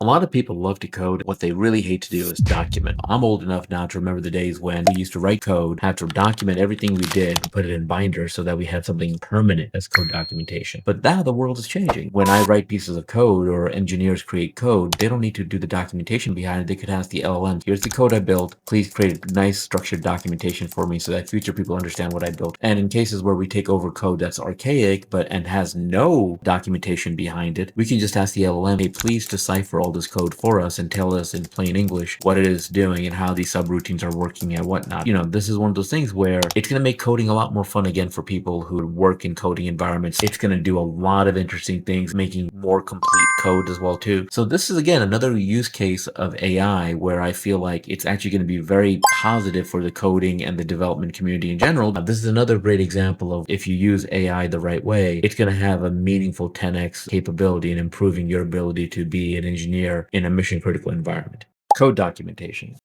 A lot of people love to code. What they really hate to do is document. I'm old enough now to remember the days when we used to write code, have to document everything we did, and put it in binders so that we had something permanent as code documentation. But now the world is changing. When I write pieces of code or engineers create code, they don't need to do the documentation behind it. They could ask the LLM, here's the code I built. Please create a nice structured documentation for me so that future people understand what I built. And in cases where we take over code that's archaic and has no documentation behind it, we can just ask the LLM, hey, please decipher all this code for us and tell us in plain English what it is doing and how these subroutines are working and whatnot. This is one of those things where it's going to make coding a lot more fun again for people who work in coding environments. It's going to do a lot of interesting things, making more complete code as well too. So this is again another use case of AI where I feel like it's actually going to be very positive for the coding and the development community in general. This is another great example of if you use AI the right way, it's going to have a meaningful 10x capability in improving your ability to be an engineer in a mission critical environment. Code documentation.